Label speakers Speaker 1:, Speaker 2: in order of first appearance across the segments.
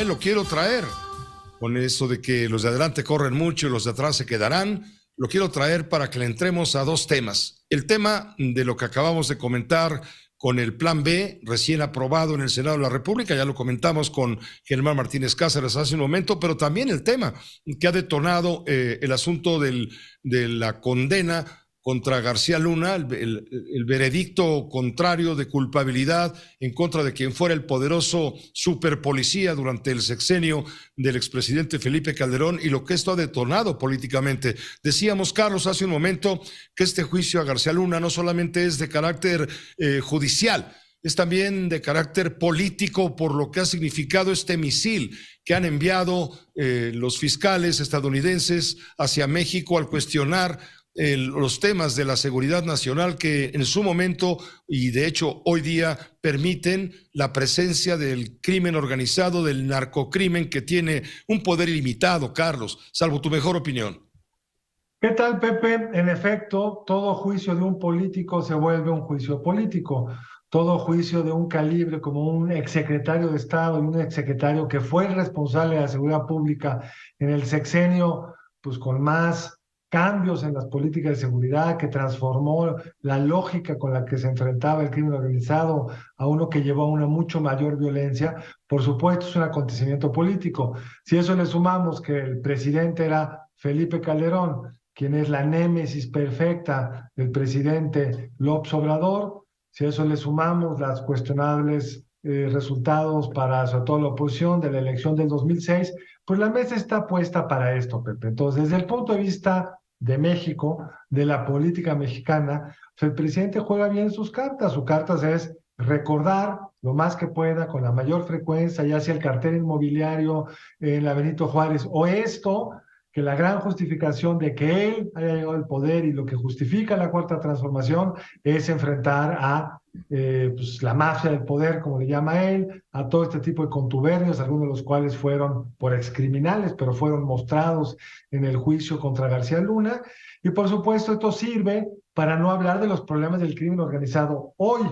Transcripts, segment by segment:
Speaker 1: lo quiero traer, con eso de que los de adelante corren mucho y los de atrás se quedarán. Lo quiero traer para que le entremos a dos temas. El tema de lo que acabamos de comentar con el Plan B, recién aprobado en el Senado de la República, ya lo comentamos con Germán Martínez Cáceres hace un momento, pero también el tema que ha detonado el asunto de la condena contra García Luna, el veredicto contrario de culpabilidad en contra de quien fuera el poderoso superpolicía durante el sexenio del expresidente Felipe Calderón y lo que esto ha detonado políticamente. Decíamos, Carlos, hace un momento que este juicio a García Luna no solamente es de carácter judicial, es también de carácter político por lo que ha significado este misil que han enviado los fiscales estadounidenses hacia México al cuestionar los temas de la seguridad nacional que en su momento y de hecho hoy día permiten la presencia del crimen organizado, del narcocrimen que tiene un poder ilimitado, Carlos, salvo tu mejor opinión.
Speaker 2: ¿Qué tal, Pepe? En efecto, todo juicio de un político se vuelve un juicio político. Todo juicio de un calibre como un exsecretario de Estado y un exsecretario que fue el responsable de la seguridad pública en el sexenio, pues con más cambios en las políticas de seguridad, que transformó la lógica con la que se enfrentaba el crimen organizado a uno que llevó a una mucho mayor violencia, por supuesto es un acontecimiento político. Si a eso le sumamos que el presidente era Felipe Calderón, quien es la némesis perfecta del presidente López Obrador, si a eso le sumamos las cuestionables resultados para sobre todo la oposición de la elección del 2006, pues la mesa está puesta para esto, Pepe. Entonces, desde el punto de vista de México, de la política mexicana, pues el presidente juega bien sus cartas. Sus cartas es recordar lo más que pueda, con la mayor frecuencia, ya sea el cartel inmobiliario en la Benito Juárez o esto, que la gran justificación de que él haya llegado al poder y lo que justifica la Cuarta Transformación es enfrentar a pues la mafia del poder, como le llama él, a todo este tipo de contubernios, algunos de los cuales fueron por excriminales, pero fueron mostrados en el juicio contra García Luna. Y por supuesto esto sirve para no hablar de los problemas del crimen organizado hoy,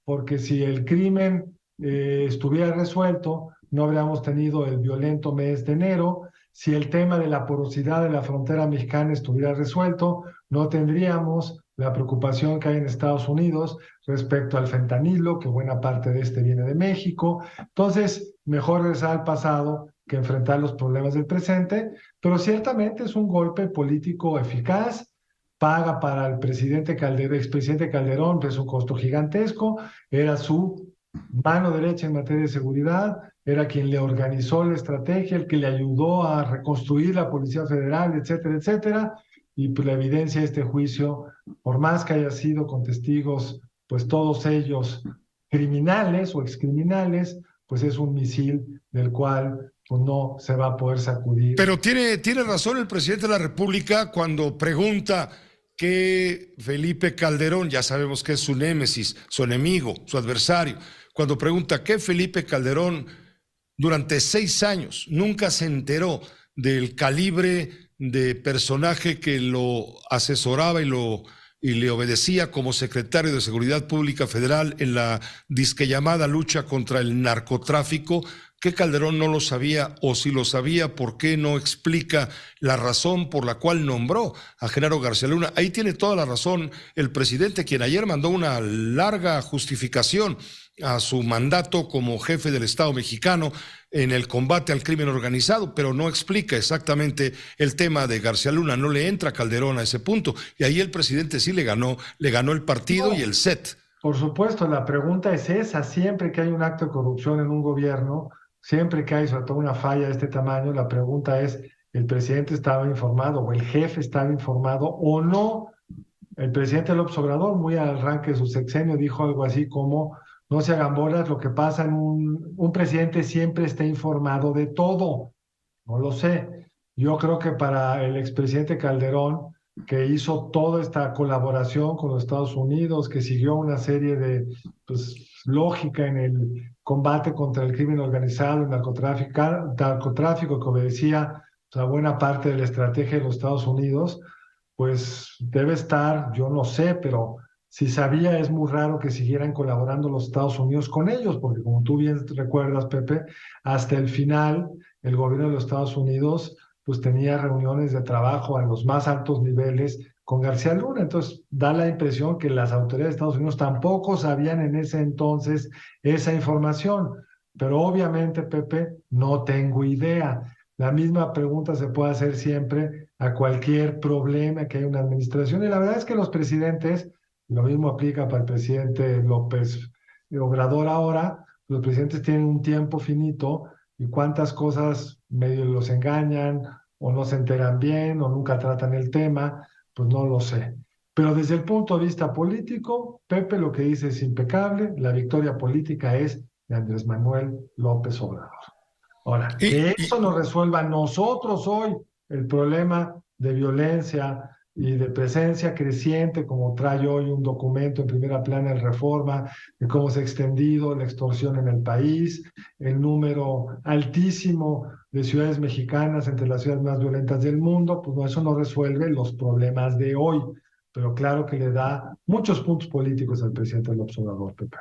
Speaker 2: porque si el crimen estuviera resuelto, no habríamos tenido el violento mes de enero. Si el tema de la porosidad de la frontera mexicana estuviera resuelto, no tendríamos la preocupación que hay en Estados Unidos respecto al fentanilo, que buena parte de este viene de México. Entonces, mejor regresar al pasado que enfrentar los problemas del presente, pero ciertamente es un golpe político eficaz, paga para el presidente Calderón, expresidente Calderón, es un costo gigantesco, era su mano derecha en materia de seguridad, era quien le organizó la estrategia, el que le ayudó a reconstruir la Policía Federal, etcétera, etcétera, y pues la evidencia de este juicio, por más que haya sido con testigos, pues todos ellos criminales o excriminales, pues es un misil del cual pues no se va a poder sacudir.
Speaker 1: Pero tiene razón el presidente de la República cuando pregunta que Felipe Calderón, ya sabemos que es su némesis, su enemigo, su adversario, cuando pregunta que Felipe Calderón durante 6 años nunca se enteró del calibre de personaje que lo asesoraba y le obedecía como secretario de Seguridad Pública Federal en la disque llamada lucha contra el narcotráfico. ¿Qué Calderón no lo sabía? O si lo sabía, ¿por qué no explica la razón por la cual nombró a Genaro García Luna? Ahí tiene toda la razón el presidente, quien ayer mandó una larga justificación a su mandato como jefe del Estado mexicano en el combate al crimen organizado, pero no explica exactamente el tema de García Luna, no le entra Calderón a ese punto, y ahí el presidente sí le ganó el partido y el set.
Speaker 2: Por supuesto, la pregunta es esa: siempre que hay un acto de corrupción en un gobierno, siempre que hay sobre todo una falla de este tamaño, la pregunta es, ¿el presidente estaba informado o el jefe estaba informado o no? El presidente López Obrador, muy al arranque de su sexenio, dijo algo así como: no se hagan bolas, lo que pasa en un presidente siempre está informado de todo. No lo sé. Yo creo que para el expresidente Calderón, que hizo toda esta colaboración con los Estados Unidos, que siguió una serie de pues, lógica en el combate contra el crimen organizado, el narcotráfico, que obedecía a buena parte de la estrategia de los Estados Unidos, pues debe estar, yo no sé, pero si sabía, es muy raro que siguieran colaborando los Estados Unidos con ellos, porque como tú bien recuerdas, Pepe, hasta el final el gobierno de los Estados Unidos pues tenía reuniones de trabajo a los más altos niveles con García Luna. Entonces da la impresión que las autoridades de Estados Unidos tampoco sabían en ese entonces esa información. Pero obviamente, Pepe, no tengo idea. La misma pregunta se puede hacer siempre a cualquier problema que haya en una administración. Y la verdad es que los presidentes, lo mismo aplica para el presidente López Obrador ahora, los presidentes tienen un tiempo finito y cuántas cosas medio los engañan o no se enteran bien o nunca tratan el tema, pues no lo sé. Pero desde el punto de vista político, Pepe lo que dice es impecable, la victoria política es de Andrés Manuel López Obrador. Ahora, que eso nos resuelva a nosotros hoy el problema de violencia y de presencia creciente, como trae hoy un documento en primera plana en Reforma, de cómo se ha extendido la extorsión en el país, el número altísimo de ciudades mexicanas entre las ciudades más violentas del mundo, pues no, eso no resuelve los problemas de hoy, pero claro que le da muchos puntos políticos al presidente López Obrador, Pepe.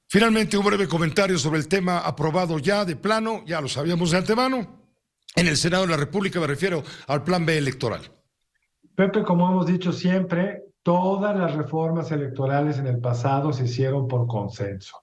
Speaker 1: Finalmente, un breve comentario sobre el tema aprobado ya de plano, ya lo sabíamos de antemano, en el Senado de la República, me refiero al Plan B electoral.
Speaker 2: Pepe, como hemos dicho siempre, todas las reformas electorales en el pasado se hicieron por consenso.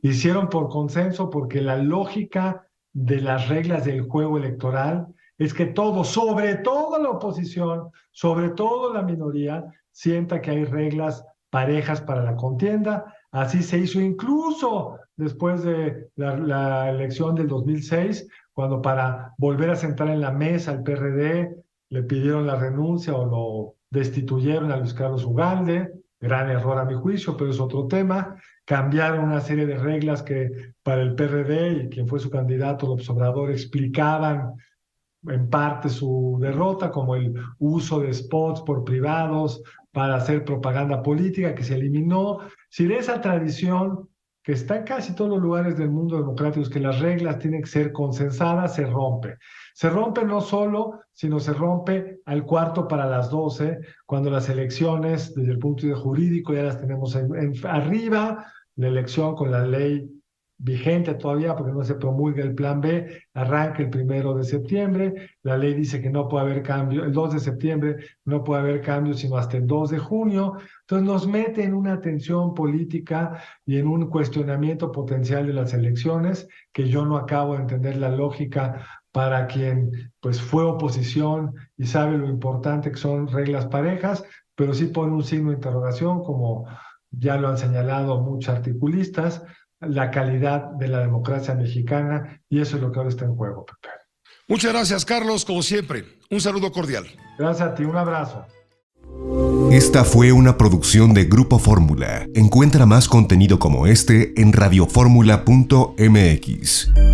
Speaker 2: Hicieron por consenso porque la lógica de las reglas del juego electoral es que todos, sobre todo la oposición, sobre todo la minoría, sienta que hay reglas parejas para la contienda. Así se hizo incluso después de la elección del 2006, cuando para volver a sentar en la mesa al PRD le pidieron la renuncia o lo destituyeron a Luis Carlos Ugalde, gran error a mi juicio, pero es otro tema. Cambiaron una serie de reglas que para el PRD y quien fue su candidato, López Obrador, explicaban en parte su derrota, como el uso de spots por privados para hacer propaganda política, que se eliminó. Si de esa tradición que está en casi todos los lugares del mundo democrático, que las reglas tienen que ser consensadas, se rompe. Se rompe no solo, sino se rompe al cuarto para las 12, cuando las elecciones, desde el punto de vista jurídico, ya las tenemos arriba, la elección con la ley vigente todavía, porque no se promulga el Plan B, arranca el 1 de septiembre, la ley dice que no puede haber cambio, el 2 de septiembre no puede haber cambio sino hasta el 2 de junio, entonces nos mete en una tensión política y en un cuestionamiento potencial de las elecciones, que yo no acabo de entender la lógica para quien pues fue oposición y sabe lo importante que son reglas parejas, pero sí pone un signo de interrogación, como ya lo han señalado muchos articulistas, la calidad de la democracia mexicana, y eso es lo que ahora está en juego, Pepe.
Speaker 1: Muchas gracias, Carlos, como siempre. Un saludo cordial.
Speaker 2: Gracias a ti, un abrazo.
Speaker 3: Esta fue una producción de Grupo Fórmula. Encuentra más contenido como este en radioformula.mx.